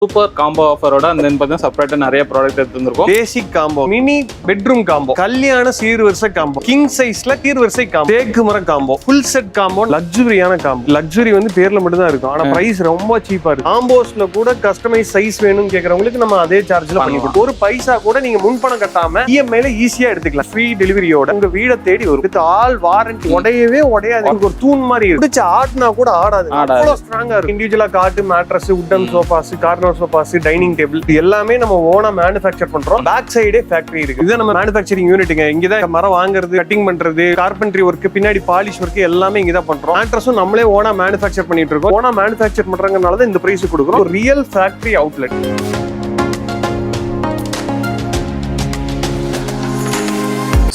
Super combo ஆஃபரோட அந்த பார்த்தீங்கன்னா செப்பரேட்டா நிறைய ப்ராடக்ட் எடுத்துருக்கோம். Basic combo, mini bedroom combo, கல்யாண சீர்வரிசை காம்போ, கிங் சைஸ்ல கீர்வரிசை காம்போ, தேக்கு மரம் காம்போ, ஃபுல் செட் காம்போ, லக்ஸுரியான காம்போ. லக்ஸுரி வந்து பேர்ல மட்டும் தான் இருக்கும், ஆனா பிரைஸ் ரொம்ப சீப்பா இருக்கு. காம்போஸ்ல கூட கஸ்டமைஸ் சைஸ் வேணும்னு கேக்குறவங்களுக்கு நம்ம அதே சார்ஜ்ல பண்ணி கொடுப்போம். ஒரு பைசா கூட நீங்க முன்பணம் கட்டாம இஎம்ஐல ஈஸியா எடுத்துக்கலாம். ஃப்ரீ டெலிவரியோட உங்க வீட தேடி வரும். With all warranty. உடையவே உடையாது, ஒரு தூண் மாதிரி இருக்கு. ஆட்னா கூட ஆடாது, அவ்வளவு ஸ்ட்ராங்கா இருக்கும். இண்டிவிஜுவலா காட்டு mattress, wooden sofas, corner sofas, dining table இது எல்லாமே நம்ம ஓனா மேனுஃபேக்சர் பண்றோம். பேக் சைடே ஃபேக்டரி இருக்கு. இது நம்ம மேனுஃபேக்சரிங் யூனிட்டுங்க. இங்க தான் மரம் வாங்குறது, கட்டிங் பண்றது, கார்பென்ட்ரி ஒர்க், பின்னாடி பாலிஷ் ஒர்க் எல்லாமே இங்க தான் பண்றோம். மேட்ரஸும் நம்மளே ஓனா மேனுஃபேக்சர் பண்ணிட்டு இருக்கோம். ஓனா மேனுஃபேக்சர் பண்றதுனால தான் இந்த பிரைஸ் கொடுக்குறோம். ஒரு ரியல் ஃபேக்டரி அவுட்லெட்.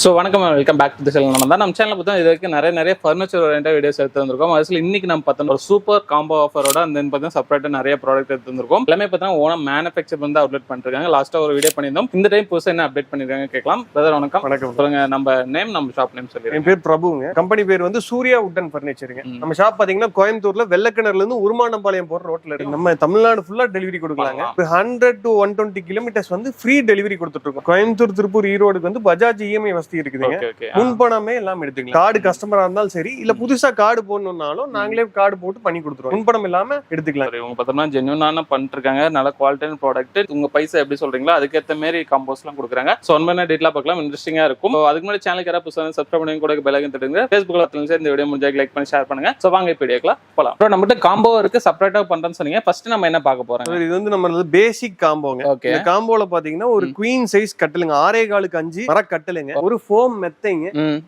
ஸோ வணக்கம், welcome back to the channel. நம்ம சேனல் பார்த்தா இது வரைக்கும் நிறைய ஃபர்னிச்சர் ஓரியன்டா வீடியோஸ் எடுத்து வந்திருக்கோம். அதில் இன்னைக்கு நம்ம பார்த்தோம் ஒரு சூப்பர் காம்போ ஆஃபரோட அந்த பார்த்தீங்கன்னா செப்பரேட்டா நிறைய ப்ராடக்ட் எடுத்து வந்திருக்கோம். எல்லாமே பார்த்தீங்கன்னா ஓனா மேனுஃபேக்சர் வந்து அப்டேட் பண்ணிருக்காங்க. லாஸ்ட்டாக ஒரு வீடியோ பண்ணியிருந்தோம். இந்த டைம் புதுசாக என்ன அப்டேட் பண்ணிருக்காங்க கேட்கலாம். பிரதர் வணக்கம். வணக்கம். சொல்லுங்க, நம்ம நேம், நம்ம ஷாப் நேம் சொல்லுங்க. என் பேர் பிரபுங்க. கம்பெனி பேர் வந்து சூர்யா உட்டன் ஃபர்னிச்சருங்க. நம்ம ஷாப் பாத்தீங்கன்னா கோயம்புத்தூர்ல வெள்ளக்கிணறுல இருந்து உருமானம்பாளையம் போற ரோட்ல இருக்கு. நம்ம தமிழ்நாடு ஃபுல்லா டெலிவரி கொடுக்கலாங்க. 100 to 120 கிலோமீட்டர்ஸ் வந்து ஃப்ரீ டெலிவரி கொடுத்துட்டு இருக்கோம். கோயம்புத்தூர், திருப்பூர், ஈரோடுக்கு வந்து பஜாஜ் இஎம்ஐ வசதி இருக்குதுங்க. முன்பணமே எல்லாம் எடுத்துக்கலாம். கார்டு கஸ்டமரா இருந்தாலும் சரி, இல்ல புதுசா கார்டு போடணும்னாலும் நாங்களே கார்டு போட்டு பண்ணி கொடுத்துருவோம். முன்பணம் இல்லாம எடுத்துக்கலாம். உங்க பார்த்தோம்னா ஜென்யூனான பண்ணிருக்காங்க. நல்ல குவாலிட்டியான ப்ராடக்ட். உங்க பைசா எப்படி சொல்றீங்களோ அதுக்கேற்ற மாதிரி காம்போஸ் எல்லாம் கொடுக்குறாங்க. ஸோ ஒன் பண்ண டீட்டெயிலாக பார்க்கலாம், இன்ட்ரெஸ்டிங்கா இருக்கும். அதுக்கு முன்னாடி சேனலுக்கு யாராவது புதுசாக சப்ஸ்கிரைப் பண்ணி கூட பெல் ஐக்கன் தட்டுங்க. ஃபேஸ்புக்ல இந்த வீடியோ முடிஞ்சா லைக் பண்ணி ஷேர் பண்ணுங்க. ஸோ வாங்க இப்போ வீடியோக்குள்ள போலாம். அப்புறம் நம்மகிட்ட காம்போ இருக்கு, செப்பரேட்டா பண்றேன்னு சொன்னீங்க. ஃபர்ஸ்ட் நம்ம என்ன பார்க்க போறோம்? இது வந்து நம்ம பேசிக் காம்போங்க. இந்த காம்போல பாத்தீங்கன்னா ஒரு குவீன் சைஸ் கட்டிலுங்க, 6.25 மர கட்டிலுங்க, ஒரு ஃபோம் மெத்தைங்க,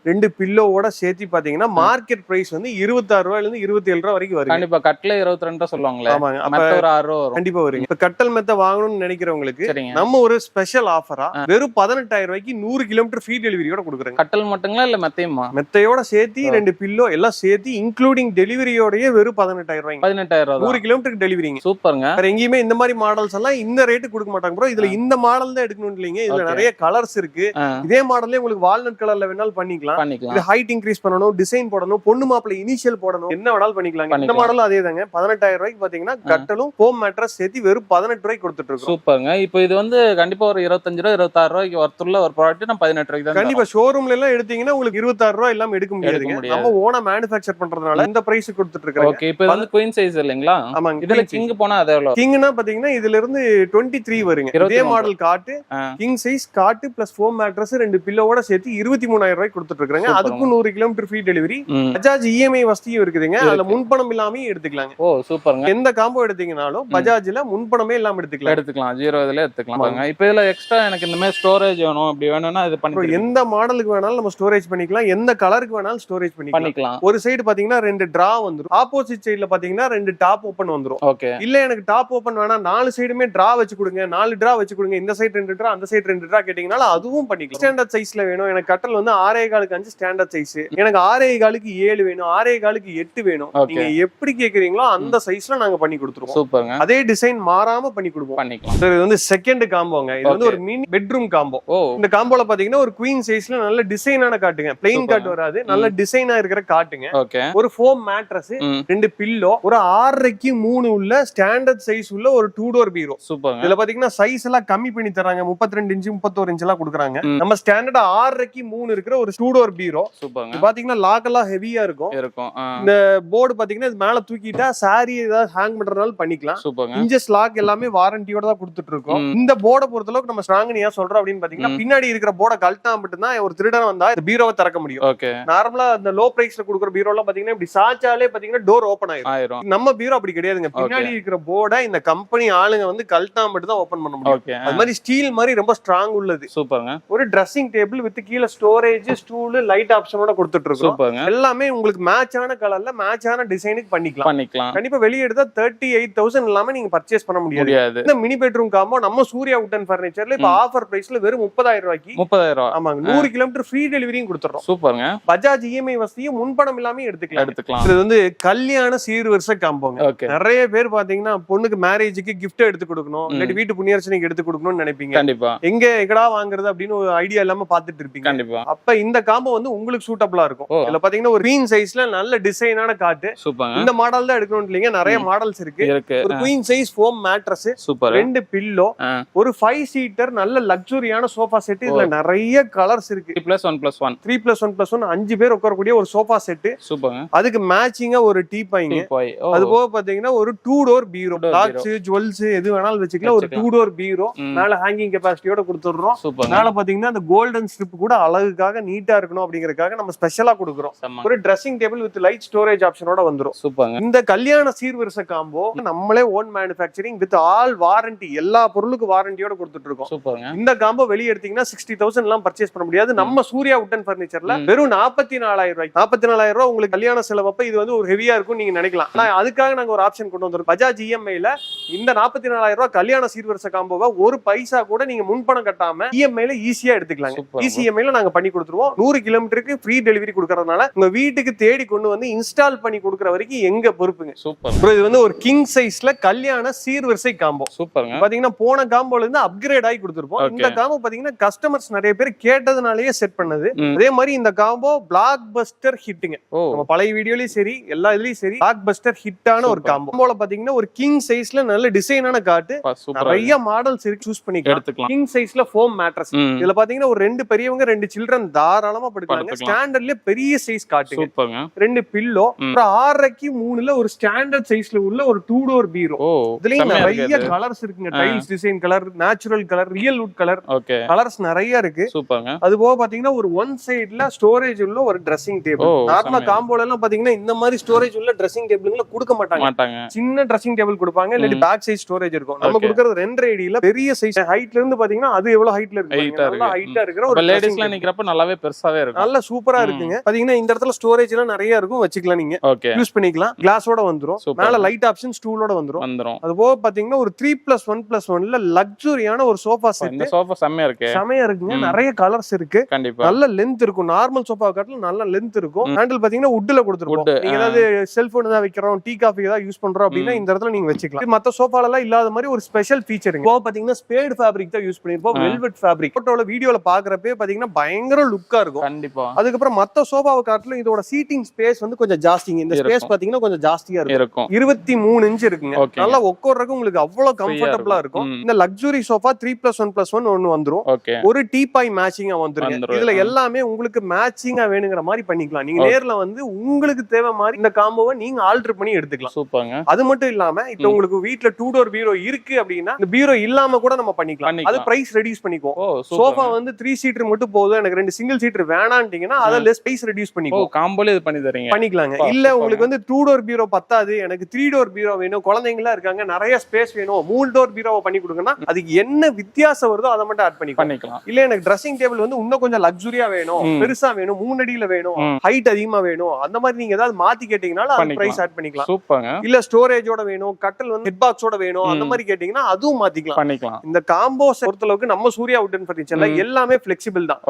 2 பில்லோவோட சேர்த்து பாத்தீங்கன்னா மார்க்கெட் பிரைஸ் வந்து 26 ரூபாயில இருந்து 27 ரூபாய் வரைக்கும் வரும். கண்டிப்பா கட்டல 22 சொல்லுவாங்களே. ஆமாங்க, அப்ப ஒரு 6 ரூபாய் வரும். கண்டிப்பா வருங்க. இப்ப கட்டல் மெத்தை வாங்கணும்னு நினைக்கிறவங்களுக்கு நம்ம ஒரு ஸ்பெஷல் ஆஃபரா வெறும் 18,000 ரூபாய்க்கு 100 கிலோமீட்டர் ஃப்ரீ டெலிவரியோட கொடுக்குறோம். கட்டல் மட்டுங்களா இல்ல மெத்தையுமா? மெத்தையோட சேர்த்து 2 பில்லோ எல்லாம் சேர்த்து இன்க்ளூடிங் டெலிவரியோடயே வெறும் 18,000 ரூபாய். 18,000 100 கிலோமீட்டருக்கு டெலிவரிங்க. சூப்பருங்க. வேற எங்கேயுமே இந்த மாதிரி மாடல்ஸ் எல்லாம் இந்த ரேட்டு கொடுக்க மாட்டாங்க ப்ரோ. இதுல இந்த மாடல் தான் எடுக்கணும் இல்லைங்க. இதுல நிறைய கலர்ஸ் இருக்கு. இதே மாடல்லே உங்களுக்கு வால்நட் கலர்ல வேணாலும் பண்ணிக்கலாம். இது ஹைட் இன்க்ரீஸ் பண்ணணும், டிசைன் போடணும், பொண்ணு மாப்பிள்ளை இனிஷியல் போடணும், என்ன வேணாலும் பண்ணிக்கலாம். இந்த மாடலும் அதே தாங்க. 18,000 ரூபாய்க்கு பாத்தீங்கன்னா கட்டலும் ஹோம் மேட்ரஸ் சேர்த்து வெறும் 18 ரூபாய்க்கு கொடுத்துட்டு இருக்கோம். சூப்பருங்க. இப்போ இது வந்து கண்டிப்பா ஒரு 25 ரூபாய் 26 ரூபாய்க்கு வர்த்துள்ள ஒரு ப்ராடக்ட் நம்ம 18 ரூபாய்க்கு தான். கண்டிப்பா ஷோரூம்ல எல்லாம் எடுத்தீங்கன்னா உங்களுக்கு 26 ரூபாய் எல்லாம் எடுக்க முடியாதுங்க. நம்ம ஓனா மேனுஃபேக்சர் பண்றதுனால இந்த பிரைஸ் கொடுத்துட்டு இருக்கோம். ஓகே, இப்போ வந்து குயின் சைஸ் இல்லீங்களா? ஆமாங்க. இதுல கிங் போனா அது எவ்வளவு? கிங்னா பாத்தீங்கன்னா இதுல இருந்து 23 வருங்க. இதே மாடல் காட்டு கிங் சைஸ் காட்டு பிளஸ் ஃபோம் மேட்ரஸ் 2 பில்லோவோட சேர்த்து 23,000 ரூபாய்க்கு கொடுத்துட்டு இருக்காங்க. அதுக்கு 100 kilometre free delivery. Bajaj EMI வசதியும் இருக்குதுங்க. அதுல முன்பணம் இல்லாம எடுத்துக்கலாங்க. ஓ சூப்பருங்க. எந்த காம்போ எடுத்தீங்கனாலும் பஜாஜ்ல முன்பணமே இல்லாம எடுத்துக்கலாம். 0 இதுல எடுத்துக்கலாம். இப்போ இதுல எக்ஸ்ட்ரா எனக்கு இந்த மாதிரி ஸ்டோரேஜ் வேணும் அப்படி வேணும்னா இது பண்ணி எந்த மாடலுக்கு வேணாலும் நம்ம ஸ்டோரேஜ் பண்ணிக்கலாம். எந்த கலருக்கு வேணாலும் ஸ்டோரேஜ் பண்ணிக்கலாம். ஒரு சைடு பாத்தீங்கன்னா 2 டிரா வந்துரும். ஆப்போசிட் சைடுல பாத்தீங்கன்னா 2 டாப் ஓபன் வந்துரும். ஓகே. இல்ல எனக்கு டாப் ஓபன் வேணாம், 4 சைடுமே டிரா வச்சு கொடுங்க, 4 டிரா வச்சு கொடுங்க, இந்த சைடு 2 டிரா அந்த சைடு 2 டிரா கேட்டீங்கனால அதுவும் பண்ணிக்கலாம். ஸ்டாண்டர்ட் சைஸ்ல வேணும், எனக்கு கட்டல் வந்து 6.25 ஸ்டாண்டர்ட் சைஸ், எனக்கு 6.25 7 வேணும், 6.25 8 வேணும், நீங்க எப்படி கேக்குறீங்களோ அந்த சைஸ்ல நாங்க பண்ணி கொடுத்துருவோம். சூப்பருங்க. அதே டிசைன் மாறாம பண்ணி கொடுப்போம். பண்ணிக்கலாம். இது வந்து செகண்ட் காம்போங்க. இது வந்து ஒரு மினி பெட்ரூம் காம்போ. இந்த காம்போல பாத்தீங்கன்னா ஒரு குவீன் சைஸ்ல நல்ல டிசைனான காட்டுங்க. பிளைன் காட் வராது, நல்ல டிசைனா இருக்கிற காட்டுங்க. ஒரு ஃபோம் மேட்ரஸ், 2 பில்லோ, ஒரு 6.5க்கு 3 உள்ள ஸ்டாண்டர்ட் சைஸ் உள்ள ஒரு 2 டோர் பீரோ. சூப்பர். இதுல பாத்தீங்கன்னா சைஸ் எல்லாம் கம்மி பண்ணி தராங்க. 32 இன்ச் 31 இன்ச் எல்லாம் கொடுக்குறாங்க. நம்ம ஸ்டாண்டர்ட் 6.5க்கு 3 இருக்கிற ஒரு 2 டோர் பீரோ. சூப்பர். பாத்தீங்கன்னா லாக் எல்லாம் ஹெவியா இருக்கும். இந்த போர்டு பாத்தீங்கன்னா இது மேல தூக்கிட்டா சாரி ஏதாவது ஹேங் பண்றதுனால பண்ணிக்கலாம். இன்ஜஸ் லாக் எல்லாமே வாரண்டியோட தான் கொடுத்துட்டு இருக்கோம். இந்த போர்டை பொறுத்த அளவுக்கு நம்ம ஸ்ட்ராங்கா சொல்றோம் அப்படின்னு பாத்தீங்கன்னா பின்னாடி இருக்கிற போர்டை கழட்டா மட்டும் தான் ஒரு திருடன் வந்தா இந்த பீரோவை திறக்க முடியும். நார்மலா இந்த லோ பிரைஸ்ல கொடுக்குற பீரோ எல்லாம் பாத்தீங்கன்னா இப்படி சாச்சாலே பாத்தீங்கன்னா டோர் ஓபன் ஆயிரும். நம்ம பீரோ அப்படி கிடையாதுங்க. பின்னாடி இருக்கிற போர்டை இந்த கம்பெனி ஆளுங்க வந்து கழட்டா மட்டும் தான் ஓபன் பண்ண முடியும். அது மாதிரி ஸ்டீல் மாதிரி ரொம்ப ஸ்ட்ராங் உள்ளது. சூப்பருங்க. ஒரு ட்ரெஸ்ஸிங் டேபிள் வித் கீழ ஸ்டோரேஜ், ஸ்டூல், லைட் ஆப்ஷனோட கொடுத்துட்டு இருக்கோம். எல்லாமே உங்களுக்கு மேட்சான கலர்ல மேட்சான டிசைனுக்கு பண்ணிக்கலாம். கண்டிப்பா வெளிய எடுத்தா 38,000 இல்லாம நீங்க பர்ச்சேஸ் பண்ண முடியாது. இந்த மினி பெட்ரூம் காம்போ நம்ம சூர்யா உட்டன் ஃபர்னிச்சர்ல இப்ப ஆஃபர் பிரைஸ்ல வெறும் 30,000 ரூபாய்க்கு 30,000. ஆமாங்க, 100 கிலோமீட்டர் ஃப்ரீ டெலிவரியும் கொடுத்துறோம். சூப்பருங்க. பஜாஜ் இஎம்ஐ வசதியும் முன்பணம் இல்லாம எடுத்துக்கலாம். இது வந்து கல்யாண சீர்வரிசை காம்போங்க. நிறைய பேர் பாத்தீங்கன்னா பொண்ணுக்கு மேரேஜுக்கு கிஃப்ட் எடுத்து கொடுக்கணும், இல்லாட்டி வீட்டு புண்ணியர்ச்சனைக்கு எடுத்து கொடுக்கணும்னு நினைப்பீங்க. கண்டிப்பா எங்கடா வாங்குறது அப்படின்னு ஒரு ஐடியா இல்லாம பாத்துட்டு கேள்விப்பட்டிருப்பீங்க. கண்டிப்பா. அப்ப இந்த காம்போ வந்து உங்களுக்கு சூட்டபிளா இருக்கும். ஓ. இதுல பாத்தீங்கன்னா ஒரு குவீன் சைஸ்ல நல்ல டிசைனான காட்டு. சூப்பர்ங்க. இந்த மாடல் தான் எடுக்கணும் இல்லைங்க, நிறைய மாடல்ஸ் இருக்கு. ஒரு queen size foam mattress, super. 2 pillow, ஒரு 5 சீட்டர் நல்ல லக்ஸூரியான சோஃபா செட். இதுல நிறைய கலர்ஸ் இருக்கு. 3+1+1 3+1+1 5 பேர் உட்காரக்கூடிய ஒரு சோஃபா செட். சூப்பர்ங்க. அதுக்கு மேட்சிங்கா ஒரு டீபாய்ங்க. அது போக பாத்தீங்கன்னா ஒரு 2 டோர் பீரோ, லாக்ஸ் ஜுவல்ஸ் எது வேணாலும் வச்சுக்கலாம். ஒரு 2 டோர் பீரோ மேல ஹேங்கிங் கெபாசிட்டியோட கொடுத்துறோம். மேல பாத்தீங்கன்னா அந்த கோல்டன் ஸ்ட்ரிப் கூட அழகுக்காக நீட்டா இருக்கணும் அப்படிங்கறதுக்காக நம்ம ஸ்பெஷலா கொடுக்குறோம். ஒரு dressing table with light storage ஆப்ஷனோட வந்துரும். சூப்பர்ங்க. இந்த கல்யாண சீர்வரிசை காம்போ நம்மளே own manufacturing with all warranty, எல்லா பொருளுக்கு வாரண்டியோட கொடுத்துட்டு இருக்கோம். சூப்பர்ங்க. இந்த காம்போ வெளிய எடுத்தீங்கன்னா 60,000 எல்லாம் பர்ச்சேஸ் பண்ண முடியாது. நம்ம சூர்யா வுட் பர்னிச்சர்ல வெறும் 44,000 ரூபாய். 44,000 ரூபாய் உங்களுக்கு கல்யாண செலவப்ப இது வந்து ஒரு ஹெவியா இருக்கும் நீங்க நினைக்கலாம். ஆனா அதுக்காக நாங்க ஒரு ஆப்ஷன் கொண்டு வந்திருக்கோம். பஜாஜ் இஎம்ஐல இந்த 44,000 ரூபாய் கல்யாண சீர்வரிசை காம்போவை ஒரு பைசா கூட நீங்க முன்பணம் கட்டாம இஎம்ஐல ஈஸியா எடுத்துக்கலாம். இசிஎம்ஐல நாங்க பண்ணி கொடுத்துருவோம். 100 கிலோமீட்டருக்கு ஃப்ரீ டெலிவரி கொடுக்கறதுனால உங்க வீட்டுக்கு தேடி கொண்டு வந்து இன்ஸ்டால் பண்ணி கொடுக்கற வரைக்கும் எங்க பொறுப்புங்க. சூப்பர். இது வந்து ஒரு கிங் சைஸ்ல கல்யாண சீர்வரிசை காம்போ. சூப்பர்ங்க. பாத்தீங்கன்னா போன காம்போல இருந்து அப்கிரேட் ஆகி கொடுத்துருப்போம். இந்த காம்போ பாத்தீங்கன்னா கஸ்டமர்ஸ் நிறைய பேர் கேட்டதுனாலயே செட் பண்ணது. அதே மாதிரி இந்த காம்போ பிளாக் பஸ்டர் ஹிட்டுங்க. நம்ம பழைய வீடியோலயும் சரி எல்லா இதுலயும் சரி பிளாக் பஸ்டர் ஹிட்டான ஒரு காம்போல பாத்தீங்கன்னா ஒரு கிங் சைஸ்ல நல்ல டிசைனான காட்டு, நிறைய மாடல்ஸ் இருக்கு, சூஸ் பண்ணிக்கலாம். கிங் சைஸ்ல ஃபோம் மேட்ரஸ். இதுல பாத்தீங்கன்னா ஒரு 2 பெரியவங்க 2 சில்ட்ரன் தாராளமா படுக்கலாம். ஸ்டாண்டர்ட்லயே பெரிய சைஸ் காட்டு. சூப்பர்ங்க. 2 பில்லோ, அப்புறம் 6.5க்கு 3ல ஒரு ஸ்டாண்டர்ட் சைஸ்ல உள்ள ஒரு 2 டோர் பீரோ. இதுலயும் நிறைய கலர்ஸ் இருக்குங்க. Tiles design colour, natural colour, real would colour, colours நிறைய இருக்கு. சூப்பர்ங்க. அது போக பாத்தீங்கன்னா ஒரு ஒன் சைடுல ஸ்டோரேஜ் உள்ள ஒரு ட்ரெஸ்ஸிங் டேபிள். நார்மலா காம்போல எல்லாம் பாத்தீங்கன்னா இந்த மாதிரி ஸ்டோரேஜ் உள்ள ட்ரெஸ்ஸிங் டேபிள்ல கொடுக்க மாட்டாங்க. சின்ன ட்ரெஸ்ஸிங் டேபிள் கொடுப்பாங்க, இல்ல பேக் சைஸ் ஸ்டோரேஜ் இருக்கும். நம்ம கொடுக்கிறது 2.5 அடியில பெரிய சைஸ். ஹைட்ல இருந்து பாத்தீங்கன்னா அது எவ்வளவு ஹைட்ல இருக்கு, நல்லா ஹைட்டா இருக்கிற ஒரு லேடிஸ்லாம் நிக்கிறப்ப நல்லாவே பெருசாவே இருக்கும். நல்ல சூப்பரா இருக்குங்க. பாத்தீங்கன்னா இந்த இடத்துல ஸ்டோரேஜ் எல்லாம் நிறைய இருக்கும், வச்சுக்கலாம், நீங்க யூஸ் பண்ணிக்கலாம். கிளாஸோட வந்துரும், மேல லைட் ஆப்ஷன் ஸ்டூலோட வந்துரும். அது போக பாத்தீங்கன்னா ஒரு 3+1+1ல லக்ஸூரியான ஒரு சோஃபா செட். இந்த சோஃபா செமையா இருக்கு. செமையா இருக்குங்க. நிறைய கலர்ஸ் இருக்கு. கண்டிப்பா நல்ல லெந்த் இருக்கும். நார்மல் சோஃபா காட்டிலும் நல்ல லெந்த் இருக்கும். ஹேண்டில் பாத்தீங்கன்னா வுட்ல கொடுத்துருப்போம். நீங்க ஏதாவது செல்போன் ஏதாவது வைக்கிறோம், டீ காஃபி ஏதாவது யூஸ் பண்றோம் அப்படின்னா இந்த இடத்துல நீங்க வச்சுக்கலாம். மத்த சோஃபால எல்லாம் இல்லாத மாதிரி ஒரு ஸ்பெஷல் ஃபீச்சருங்க. இப்போ பாத்தீங்கன்னா ஸ்பேட் ஃபேப்ரிக் தான் யூஸ் பண்ணிருப்போம். Velvet fabric. போட்டோல வீடியோல பாக்குறப்பே பாத்தீங்கன்னா பயங்கர லுக்கா இருக்கும். கண்டிப்பா. அதுக்கப்புறம் மத்த சோஃபாவை காட்டிலும் இதோட சீட்டிங் ஸ்பேஸ் வந்து கொஞ்சம் ஜாஸ்திங்க. இந்த ஸ்பேஸ் பாத்தீங்கன்னா கொஞ்சம் ஜாஸ்தியா இருக்கும். 23 இன்ச் இருக்குங்க. நல்லா உட்கார்றதுக்கு உங்களுக்கு அவ்வளவு கம்ஃபர்டபிளா இருக்கும். இந்த லக்ஸுரி சோஃபா 3+1+1 ஒன்னு வந்துரும். ஒரு டீபாய் மேட்சிங்கா வந்துரும். இதுல எல்லாமே உங்களுக்கு மேட்சிங்கா வேணுங்கிற மாதிரி பண்ணிக்கலாம். நீங்க நேர்ல வந்து உங்களுக்கு தேவை மாதிரி இந்த காம்போவை நீங்க ஆல்டர் பண்ணி எடுத்துக்கலாம். சூப்பர்ங்க. அது மட்டும் இல்லாம இப்ப உங்களுக்கு வீட்ல 2 டோர் பீரோ இருக்கு அப்படின்னா இந்த பீரோ இல்லாம கூட நம்ம பண்ணிக்கலாம். அது பிரைஸ் ரெடியூஸ் பண்ணிக்குவோம். சோஃபா வந்து 3 சீட்டர் மட்டும் போதும், எனக்கு 2 சிங்கிள் சீட்டர் வேணாம்ட்டீங்கன்னா அத லெஸ் பிரைஸ் ரெடியூஸ் பண்ணிக்குவோம். காம்போல இது பண்ணி தரீங்க. பண்ணிக்கலாங்க. இல்ல உங்களுக்கு வந்து 2 டோர் பீரோ பத்தாது, எனக்கு 3 டோர் பீரோ வேணும், குழந்தைங்களா இருக்காங்க, நிறைய ஸ்பேஸ் வேணும், 3 டோர் பீரோவை பண்ணி கொடுங்கன்னா அதுக்கு என்ன வித்தியாசம் வருதோ அதை மட்டும் ஆட் பண்ணிக்கலாம். இல்ல எனக்கு ட்ரெஸ்ஸிங் டேபிள் வந்து இன்னும் கொஞ்சம் லக்ஸுரியா வேணும், பெருசா வேணும், 3 அடியில வேணும், ஹைட் அதிகமா வேணும், அந்த மாதிரி நீங்க ஏதாவது மாத்தி கேட்டீங்கன்னா அது பிரைஸ் ஆட் பண்ணிக்கலாம். சூப்பர்ங்க. இல்ல ஸ்டோரேஜோட வேணும், கட்டல் வந்து ஹெட் பாக்ஸோட வேணும், அந்த மாதிரி கேட்டீங்கன்னா அதுவும் மாத்திக்கலாம். இந்த காம்போஸ் பொறுத்தளவுக்கு நம்ம சூர்யா வுட் ஃபர்னிச்சர்ல எல்லாமே ஃபிளெக்சிபிள் தான்.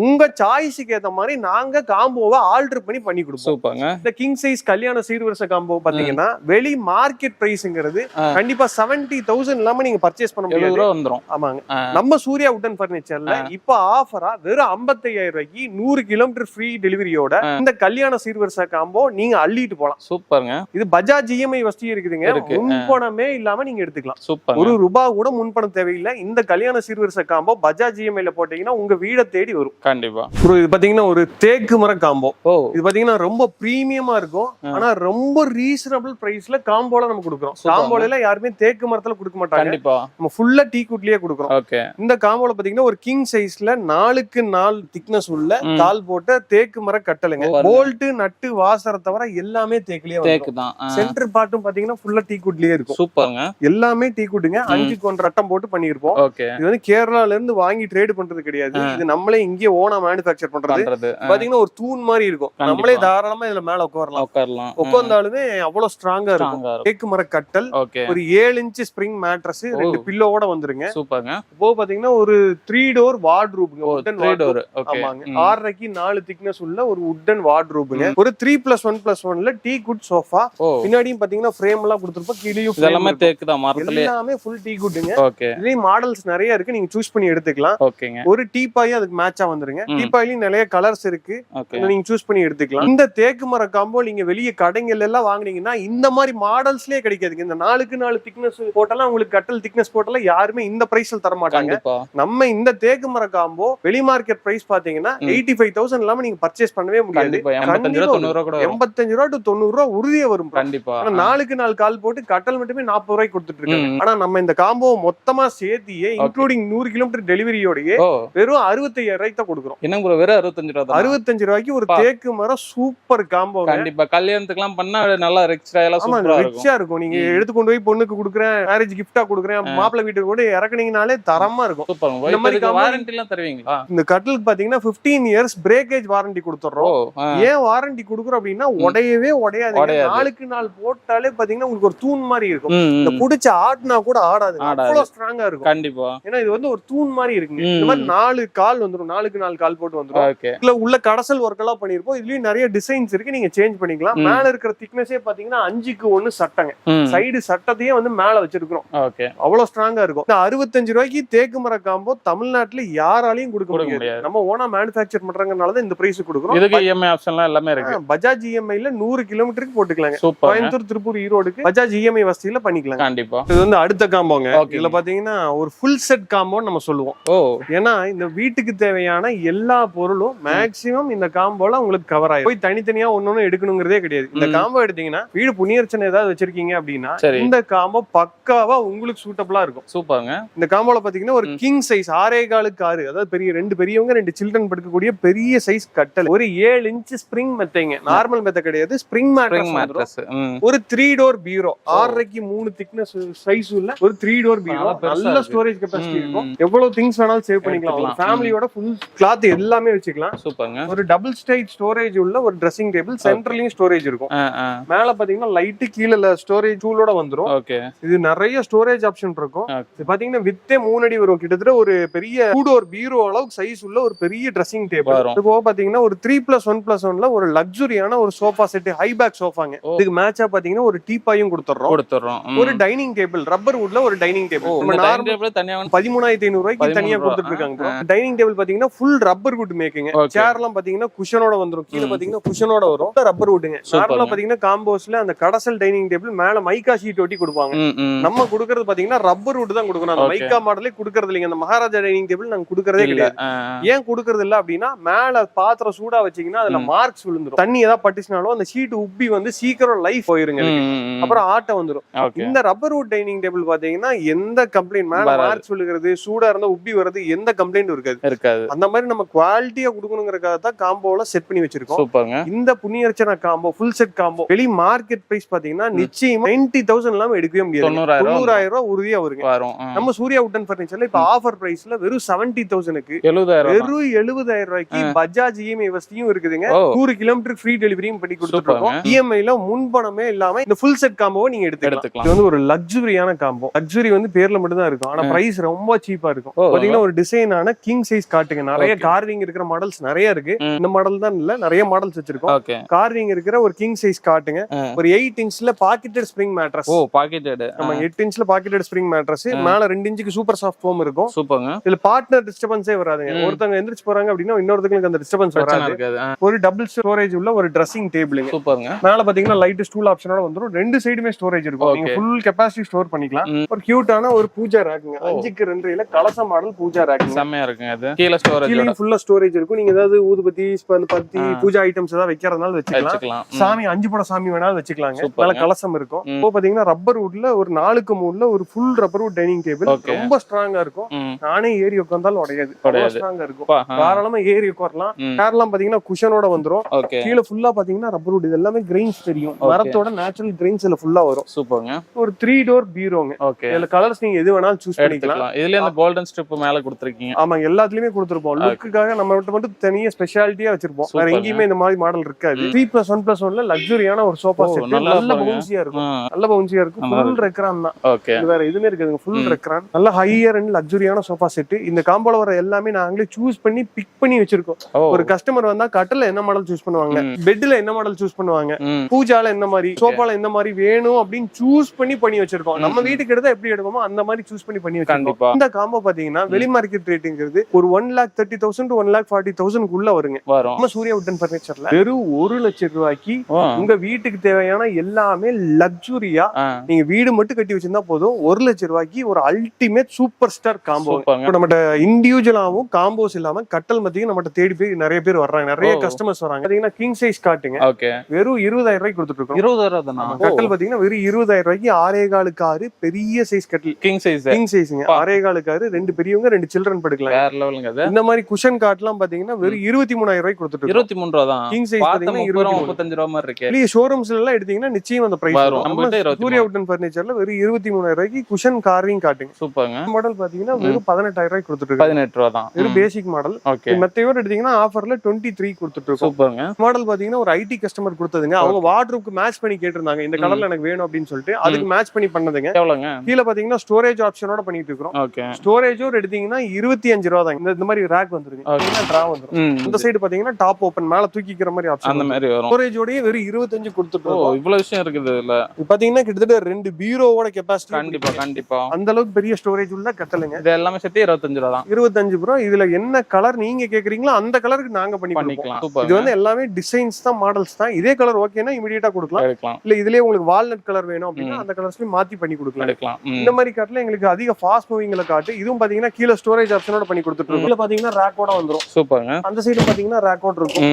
உங்க சாய்ஸ்க்கு ஏத்த மாதிரி நாங்க காம்போவை ஆல்டர் பண்ணி கொடுப்போம். சூப்பர்ங்க. இந்த கிங் சைஸ் கல்யாண சீர்வரிசை காம்போ பாத்தீங்கன்னா வெளி மார்க்கெட் பிரைஸ்ங்கிறது கண்டிப்பா 70,000 இல்லாம நீங்க பர்ச்சேஸ் பண்ண முடியாது. ஆமாங்க. நம்ம சூர்யா வுட் ஃபர்னிச்சர்ல இப்ப ஆஃபரா வெறும் 55,000 ரூபாய்க்கு 100 கிலோமீட்டர் ஃப்ரீ டெலிவரியோட இந்த கல்யாண சீர்வரிசை காம்போ நீங்க அள்ளிட்டு போலாம். சூப்பர்ங்க. இது பஜாஜ் இஎம்ஐ வசதி இருக்குதுங்க. முன்பணமே இல்லாம நீங்க எடுத்துக்கலாம். சூப்பர். ₹1 கூட முன்பணம் தேவையில்லை. இந்த கல்யாண சீர்வரிசை காம்போ பஜாஜ் இஎம்ஐல போட்டீங்கன்னா உங்க வீட தேடி வரும். கண்டிப்பா. இது பாத்தீங்கன்னா ஒரு தேக்கு மர காம்போ. இது பாத்தீங்கன்னா ரொம்ப பிரீமியமா இருக்கும். ஆனா ரொம்ப ரீசனபிள் பிரைஸ்ல காம்போல நம்ம கொடுக்குறோம். காம்போல எல்லாம் யாருமே தேக்கு மரத்துல கொடுக்க மாட்டாங்க. கண்டிப்பா. நம்ம ஃபுல்லா டீ குட்லயே கொடுக்குறோம். இந்த காம்போல பாத்தீங்கன்னா ஒரு கிங் சைஸ்ல 4க்கு 4 திக்னஸ் உள்ள கால் போட்ட தேக்கு மர கட்டலுங்க. போல்ட் நட்டு வாசரை தவிர எல்லாமே தேக்குலயே வரும். சென்டர் பார்ட்டும் பாத்தீங்கன்னா ஃபுல்லா டீ குட்லயே இருக்கும். சூப்பர்ங்க. எல்லாமே டீ குட்டுங்க. 5க்கு 1 ரட்டம் போட்டு பண்ணிருப்போம். இது வந்து கேரளால இருந்து வாங்கி ட்ரேட் பண்றது கிடையாது. இது நம்மளே இங்கே ஓனா மேனுஃபேக்சர் பண்றது. பாத்தீங்கன்னா ஒரு தூண் மாதிரி இருக்கும். நம்மளே தாராளமா இதுல மேல உட்காரலாம். உட்கார்ந்தாலுமே அவ்வளவு ஸ்ட்ராங்கா இருக்கும். தேக்கு மர கட்டல், ஒரு 7 இன்ச் ஸ்ப்ரிங் மேட்ரஸ், 2 பில்லோட வந்துருங்க. சூப்பர்ங்க. இப்போ பாத்தீங்கன்னா ஒரு 3 டோர் வார்ட்ரூப்ங்க. Wooden wardrobe. ஆமாங்க. 6.5க்கு 4 திக்னஸ் உள்ள ஒரு வுட்டன் வார்ட்ரூப்ங்க. ஒரு 3+1+1ல டீ குட் சோஃபா. பின்னாடியும் பாத்தீங்கன்னா ஃப்ரேம் எல்லாம் கொடுத்திருப்போம். கீழயும் எல்லாமே தேக்கு தான், மரத்துல எல்லாமே ஃபுல் டீ குட்ங்க. இதுலயும் மாடல்ஸ் நிறைய இருக்கு, நீங்க சூஸ் பண்ணி எடுத்துக்கலாம். ஒரு டீபாய் அதுக்கு உங்களுக்கு மேட்சா வந்துருங்க. டீபாயிலையும் நிறைய கலர்ஸ் இருக்கு, ஓகே நீங்க சூஸ் பண்ணி எடுத்துக்கலாம். இந்த தேக்கு மர காம்போ நீங்க வெளிய கடைகள் எல்லாம் வாங்குனீங்கன்னா இந்த மாதிரி மாடல்ஸ்லயே கிடைக்காதுங்க. இந்த 4x4 திக்னஸ் போட்டெல்லாம் உங்களுக்கு கட்டல் திக்னஸ் போட்டெல்லாம் யாருமே இந்த பிரைஸ்ல தர மாட்டாங்க. நம்ம இந்த தேக்கு மர காம்போ வெளி மார்க்கெட் பிரைஸ் பாத்தீங்கன்னா 85,000 இல்லாம நீங்க பர்ச்சேஸ் பண்ணவே முடியாது. 85 ரூபா டு 90 ரூபா உறுதியா வரும். கண்டிப்பா 4x4 கால் போட்டு கட்டல் மட்டுமே 40 ரூபாய்க்கு கொடுத்துட்டு இருக்காங்க. ஆனா நம்ம இந்த காம்போ மொத்தமா சேர்த்தியே இன்க்ளூடிங் 100 கிலோமீட்டர் டெலிவரியோடய வெறும் 65,000 ரூபாய்க்கு தான் கொடுக்குறோம். என்ன ப்ரோ வெறும் 65 ரூபா? 65 ரூபாய்க்கு ஒரு தேக்கு மரம் சூப்பர் காம்போ. கண்டிப்பா கல்யாணத்துக்குலாம் பண்ணா நல்லா ரிச்சா இருக்கும். நீங்க எடுத்து கொண்டு போய் பொண்ணுக்கு கொடுக்குறேன், மேரேஜ் கிஃப்டா கொடுக்குறேன், மாப்பிள்ளை வீட்டுக்கு கூட இறக்குனீங்கனாலே தரமா இருக்கும். இந்த மாதிரி வாரண்டி எல்லாம் தருவீங்களா? இந்த கட்டிலுக்கு பாத்தீங்கன்னா 15 இயர்ஸ் பிரேக்கேஜ் வாரண்டி கொடுத்துறோம். ஏன் வாரண்டி கொடுக்குறோம் அப்படின்னா உடையவே உடையாது. 4x4 போட்டாலே பாத்தீங்கன்னா உங்களுக்கு ஒரு தூண் மாதிரி இருக்கும். இந்த புடிச்ச ஆட்னா கூட ஆடாது, அவ்வளவு ஸ்ட்ராங்கா இருக்கும். கண்டிப்பா ஏன்னா இது வந்து ஒரு தூண் மாதிரி இருக்குங்க. இந்த மாதிரி 4 கால் வந்துரும், 4x4 கால் போட்டு வந்துரும். இதுல உள்ள கடசல் ஒர்க் எல்லாம் பண்ணிருப்போம். இதுலயும் நிறைய டிசைன்ஸ் இருக்கு, நீங்க சேஞ்ச் பண்ணிக்கலாம். மேல இருக்கிற திக்னஸே பாத்தீங்கன்னா 5x1 சட்டங்க. சைடு சட்டத்தையே வந்து மேல வச்சிருக்கிறோம். அவ்வளவு ஸ்ட்ராங்கா இருக்கும். இந்த 65 ரூபாய்க்கு தேக்கு மர காம்போ தமிழ்நாட்டுல யாராலையும் கொடுக்க முடியாது. நம்ம ஓனா மேனுஃபேக்சர் பண்றாங்கனாலதான் இந்த பிரைஸ் கொடுக்குறோம். இதுக்கு இஎம்ஐ ஆப்ஷன்லாம் எல்லாமே இருக்கு. பஜாஜ் இஎம்ஐல 100 கிலோமீட்டருக்கு போட்டுக்கலாங்க. கோயம்புத்தூர், திருப்பூர், ஈரோடுக்கு பஜாஜ் இஎம்ஐ வசதியில பண்ணிக்கலாம். கண்டிப்பா இது வந்து அடுத்த காம்போங்க. இதுல பாத்தீங்கன்னா ஒரு ஃபுல் செட் காம்போன்னு நம்ம சொல்லுவோம். ஏன்னா இந்த வீட்டுக்கு தேவையான எல்லா பொருளும் மேக்ஸிமம் இந்த காம்போல உங்களுக்கு கவர் ஆயிடும். போய் தனித்தனியா ஒன்னொன்னு எடுக்கணுங்கிறதே கிடையாது. இந்த காம்போ எடுத்தீங்கன்னா வீடு புண்ணியர்ச்சனை ஏதாவது வச்சிருக்கீங்க அப்படின்னா இந்த காம்போ பக்காவா உங்களுக்கு சூட்டபிளா இருக்கும். சூப்பர்ங்க. இந்த காம்போல பாத்தீங்கன்னா ஒரு கிங் சைஸ் 6.4x6, அதாவது பெரிய 2 பெரியவங்க 2 சில்ட்ரன் படுக்கக்கூடிய பெரிய சைஸ் கட்டல். ஒரு 7 இன்ச் ஸ்பிரிங் மெத்தைங்க. நார்மல் மெத்தை கிடையாது, ஸ்பிரிங் மேட்ரஸ். ஒரு 3 டோர் பீரோ, 6.5க்கு 3 திக்னஸ் சைஸ் உள்ள ஒரு 3 டோர் பீரோ. நல்ல ஸ்டோரேஜ் கெபாசிட்டி இருக்கும். எவ்வளவு திங்ஸ் வேணாலும் சேவ் பண்ணிக்கலாம். ஒரு ஃபேமிலியோட ஃபுல் கிளாத் எல்லாமே வச்சுக்கலாம். சூப்பர்ங்க. ஒரு டபுள் ஸ்டைட் ஸ்டோரேஜ் உள்ள ஒரு ட்ரெஸ்ஸிங் டேபிள், சென்ட்ரலையும் ஸ்டோரேஜ் இருக்கும். மேல பாத்தீங்கன்னா லைட், கீழ ஸ்டோரேஜ் டூலோட வந்துரும். இது நிறைய ஸ்டோரேஜ் ஆப்ஷன் இருக்கும். இது பாத்தீங்கன்னா வித்தே 3 அடி வரும். கிட்டத்தட்ட ஒரு பெரிய 2 டோர் பீரோ அளவுக்கு சைஸ் உள்ள ஒரு பெரிய ட்ரெஸ்ஸிங் டேபிள். இது போக பாத்தீங்கன்னா ஒரு 3+1+1ல ஒரு லக்ஸுரியான ஒரு சோஃபா செட், ஹை பேக் சோஃபாங்க. இதுக்கு மேட்சா பாத்தீங்கன்னா ஒரு டீபாயும் கொடுத்துறோம். ஒரு டைனிங் டேபிள், ரப்பர் வுட்ல ஒரு டைனிங் டேபிள். 13,500 ரூபாய்க்கு தனியா கொடுத்துட்டு இருக்காங்க. டைனிங் டேபிள் பாத்தீங்கன்னா ஃபுல் ரப்பர் வுட் மேக்கிங். சேர் எல்லாம் பாத்தீங்கன்னா குஷனோட வந்துரும். கீழ பாத்தீங்கன்னா குஷனோட வரும், ரப்பர் வுட்டுங்க. நார்மலா பாத்தீங்கன்னா காம்போஸ்ல அந்த கடசல் டைனிங் டேபிள் மேல மைக்கா ஷீட் ஒட்டி கொடுப்பாங்க. நம்ம கொடுக்கறது பாத்தீங்கன்னா ரப்பர் வுட் தான் கொடுக்கணும். அந்த மைக்கா மாடலே கொடுக்கறது இல்லைங்க. அந்த மகாராஜா டைனிங் டேபிள் நாங்க கொடுக்கறதே கிடையாது. ஏன் கொடுக்கறது இல்ல அப்படின்னா மேல பாத்திரம் சூடா வச்சீங்கன்னா அதுல மார்க்ஸ் விழுந்துரும். தண்ணி ஏதாவது பட்டுச்சுனாலும் அந்த ஷீட் உப்பி வந்து சீக்கிரம் லைஃப் போயிருங்க, அப்புறம் ஆட்ட வந்துரும். இந்த ரப்பர் வுட் டைனிங் டேபிள் பாத்தீங்கன்னா எந்த கம்ப்ளைண்ட், மேல மார்க்ஸ் விழுகிறது, சூடா இருந்தா உப்பி வருது, எந்த கம்ப்ளைண்ட் இருக்காது. அந்த மாதிரி நம்ம குவாலிட்டியா கொடுக்கணுங்கிறதுக்காக தான் காம்போல செட் பண்ணி வச்சிருக்கோம். இந்த புண்ணியர்ச்சனை காம்போ ஃபுல் செட் காம்போ வெளி மார்க்கெட் பிரைஸ் பாத்தீங்கன்னா நிச்சயமா 90,000 இல்லாம எடுக்கவே முடியாது. 90,000 ரூபாய் உறுதியா வருங்க. நம்ம சூர்யா வுட்டன் பர்னிச்சர்ல இப்ப ஆஃபர் பிரைஸ்ல வெறும் 70,000க்கு வெறும் 70,000 ரூபாய்க்கு பஜாஜ் இஎம்ஐ வசதியும் இருக்குதுங்க. 100 கிலோமீட்டர் ஃப்ரீ டெலிவரியும் பண்ணி கொடுத்துருக்கோம். இஎம்ஐல முன்பணமே இல்லாம இந்த ஃபுல் செட் காம்போவை நீங்க எடுத்துக்கலாம். இது வந்து ஒரு லக்ஸுரியான காம்போ. லக்ஸுரி வந்து பேர்ல மட்டும் தான் இருக்கும், ஆனா பிரைஸ் ரொம்ப சீப்பா இருக்கும். பாத்தீங்கன்னா ஒரு டிசைனான கிங் சைஸ் காட்டுங்க. நிறைய கார்விங் இருக்கிற மாடல்ஸ் நிறைய இருக்கு. இந்த மாடல் தான் இல்ல, நிறைய மாடல்ஸ் வச்சிருக்கோம். கார்விங் இருக்கிற ஒரு கிங் சைஸ் காட்டுங்க. ஒரு 8 இன்ச்ல பாக்கெட்டட் ஸ்ப்ரிங் மேட்ரஸ். பாக்கெட்டட். ஆமா, 8 இன்ச்ல பாக்கெட்டட் ஸ்ப்ரிங் மேட்ரஸ். மேல 2 இன்ச்சுக்கு சூப்பர் சாஃப்ட் ஃபோம் இருக்கும். சூப்பர்ங்க. இதுல பார்ட்னர் டிஸ்டர்பன்ஸே வராதுங்க. ஒருத்தங்க எந்திரிச்சு போறாங்க அப்படின்னா இன்னொருத்தங்களுக்கு அந்த டிஸ்டர்பன்ஸ் வராது. ஒரு டபுள் ஸ்டோரேஜ் உள்ள ஒரு ட்ரெஸ்ஸிங் டேபிளுங்க. சூப்பர்ங்க. மேல பாத்தீங்கன்னா லைட் ஸ்டூல் ஆப்ஷனோட வந்துரும். 2 சைடுமே ஸ்டோரேஜ் இருக்கும். நீங்க ஃபுல் கெபாசிட்டி ஸ்டோர் பண்ணிக்கலாம். ஒரு கியூட்டான ஒரு பூஜா ரேக்குங்க. 5x2 கலச மாடல் பூஜா ரேக்குங்க. செமையா இருக்குங்க. அது கீழ ஸ்டோரேஜ், கீழ ஃபுல்லா ஸ்டோரேஜ் இருக்கும். நீங்க ஏதாவது ஊதுபத்தி, பத்தி, பூஜா ஐட்டம்ஸ் ஏதாவது வைக்கிறதுனால வச்சுக்கலாம். சாமி 5 பட சாமி வேணாலும் வச்சுக்கலாங்க. நல்ல கலசம் இருக்கும். இப்போ பாத்தீங்கன்னா ரப்பர் வுட்ல ஒரு 4x3ல ஒரு full rubber would dining table. ரொம்ப ஸ்ட்ராங்கா இருக்கும். நானே ஏறி உட்கார்ந்தாலும் உடையாது, ஸ்ட்ராங்கா இருக்கும். தாராளமா ஏறி உட்காரலாம். சேர்லாம் பாத்தீங்கன்னா குஷனோட வந்துரும். கீழ ஃபுல்லா பாத்தீங்கன்னா ரப்பர் வுட். இது எல்லாமே கிரெயின்ஸ் தெரியும். மரத்தோட நேச்சுரல் கிரெயின்ஸ் இதுல ஃபுல்லா வரும். சூப்பர்ங்க. ஒரு 3 டோர் பீரோங்க. இதுல கலர்ஸ் நீங்க எது வேணாலும் சூஸ் பண்ணிக்கலாம். இதுல அந்த கோல்டன் ஸ்ட்ரிப் மேல கொடுத்திருக்கீங்க. ஆமா, எல்லாத்துலயுமே கொடுத்திருப்போம். லுக்குக்காக நம்ம மட்டும் தனியா ஸ்பெஷாலிட்டியா வச்சிருப்போம். வேற எங்கேயுமே இந்த மாதிரி மாடல் இருக்காது. 3+1+1ல லக்ஸுரியான ஒரு சோஃபா செட். நல்ல பவுன்சியா இருக்கும். நல்ல பவுன்சியா இருக்கும். ஃபுல் ரெக்ரான் தான். வேற எதுவுமே இருக்காதுங்க. ஃபுல் ரெக்ரான். நல்ல ஹையர் அண்ட் லக்ஸுரியான சோஃபா செட். இந்த காம்போல வர எல்லாமே நாங்களே சூஸ் பண்ணி பிக் பண்ணி வச்சிருக்கோம். ஒரு கஸ்டமர் வந்தா கட்டல என்ன மாடல் சூஸ் பண்ணுவாங்க, பெட்ல என்ன மாடல் சூஸ் பண்ணுவாங்க, பூஜால என்ன மாதிரி, சோஃபால என்ன மாதிரி வேணும் அப்படின்னு சூஸ் பண்ணி வச்சிருக்கோம். நம்ம வீட்டுக்கு எடுத்தா எப்படி எடுப்போமோ அந்த மாதிரி சூஸ் பண்ணி வச்சிருக்கோம். இந்த காம்போ பாத்தீங்கன்னா வெளி மார்க்கெட் ரேட்டுங்கிறது ஒரு 1,30,000 to 1,40,000 உள்ள வருங்க. வரும். நம்ம சூர்யா வுட்டன் பர்னிச்சர்ல வெறும் 1 லட்சம் ரூபாய்க்கு உங்க வீட்டுக்கு தேவையான எல்லாமே லக்ஸுரியா நீங்க வீடு மட்டும் கட்டி வச்சிருந்தா போதும். 1 லட்சம் ரூபாய்க்கு ஒரு அல்டிமேட் சூப்பர் ஸ்டார் காம்போ. நம்மகிட்ட இண்டிவிஜுவலாவும் காம்போஸ் இல்லாம கட்டல் மத்தியும் நம்மகிட்ட தேடி போய் நிறைய பேர் வர்றாங்க, நிறைய கஸ்டமர்ஸ் வராங்க. பாத்தீங்கன்னா கிங் சைஸ் காட்டுங்க, வெறும் 20,000 ரூபாய்க்கு கொடுத்துட்டு இருக்கோம். 20,000 தானா? கட்டல் பாத்தீங்கன்னா வெறும் 20,000 ரூபாய்க்கு 6.25 பெரிய சைஸ் கட்டில், கிங் சைஸுங்க. 6.25 2 பெரியவங்க 2 சில்ட்ரன் படுக்கலாம். வேற லெவலுங்க அது. இந்த மாதிரி குஷன் காட்லாம் பாத்தீங்கன்னா வெறும் 23,000 ரூபாய்க்கு கொடுத்துட்டு இருக்கோம். 23 ரூபா தான். கிங் சைஸ் பாத்தீங்கன்னா 35 ரூபா மாதிரி இருக்கு. இல்ல ஷோரூம்ஸ்ல எல்லாம் எடுத்தீங்கன்னா நிச்சயம் அந்த பிரைஸ் வரும். நம்ம சூர்யா வுட்டன் பர்னிச்சர்ல வெறும் 23,000 ரூபாய்க்கு குஷன் கார்விங் காட்டுங்க. சூப்பர்ங்க. மாடல் பாத்தீங்கன்னா வெறும் 18,000 ரூபாய்க்கு கொடுத்துட்டு இருக்கோம். 18 ரூபா தான். வெறும் பேசிக் மாடல். மத்தையோட எடுத்தீங்கன்னா ஆஃபர்ல 23 கொடுத்துட்டு இருக்கோம். சூப்பர்ங்க. மாடல் பாத்தீங்கன்னா ஒரு ஐடி கஸ்டமர் கொடுத்ததுங்க. அவங்க வார்ட்ரோப்க்கு மேட்ச் பண்ணி கேட்டிருந்தாங்க, இந்த கலர்ல எனக்கு வேணும் அப்படின்னு சொல்லிட்டு அதுக்கு மேட்ச் பண்ணி பண்ணதுங்க. எவ்வளவுங்க? கீழ பாத்தீங்கன்னா ஸ்டோரேஜ் ஆப்ஷனோட பண்ணிட்டு இருக்கோம். ஸ்டோரேஜோட எடுத்தீங்கன்னா 25 ரூபா தான். இந்த மாதிரி ரேக் வந்துருங்க, டிரா வந்துரும். இந்த சைடு பாத்தீங்கன்னா டாப் ஓபன் மேல தூக்கிக்கிற மாதிரி ஆப்ஷன் அந்த மாதிரி வரும். ஸ்டோரேஜோடயே வெறும் 25 கொடுத்துட்டு இருக்கோம். இவ்வளவு விஷயம் இருக்குது இல்ல. பாத்தீங்கன்னா கிட்டத்தட்ட 2 பீரோவோட கெபாசிட்டி. கண்டிப்பா அந்த அளவுக்கு பெரிய ஸ்டோரேஜ் உள்ள கட்டலுங்க. இது எல்லாமே சேர்த்து 25 ரூபா தான். 25 ப்ரோ. இதுல என்ன கலர் நீங்க கேக்குறீங்களோ அந்த கலருக்கு நாங்க பண்ணிக்கலாம். இது வந்து எல்லாமே டிசைன்ஸ் தான், மாடல்ஸ் தான். இதே கலர் ஓகேனா இமிடியேட்டா கொடுக்கலாம். இல்ல இதுலயே உங்களுக்கு வால்நட் கலர் வேணும் அப்படின்னா அந்த கலர்ஸ்லயும் மாத்தி பண்ணி கொடுக்கலாம். இந்த மாதிரி காட்டுல எங்களுக்கு அதிக ஃபாஸ்ட் மூவிங்ல காட்டு. இதுவும் பாத்தீங்கன்னா கீழ ஸ்டோரேஜ் ஆப்ஷனோட பண்ணி கொடுத்துட்டு இருக்கோம். இதுல பாத்தீங்கன்னா ரேக்கோட வந்துரும். சூப்பர்ங்க. அந்த சைடு பாத்தீங்கன்னா ரேக்கோட இருக்கும்.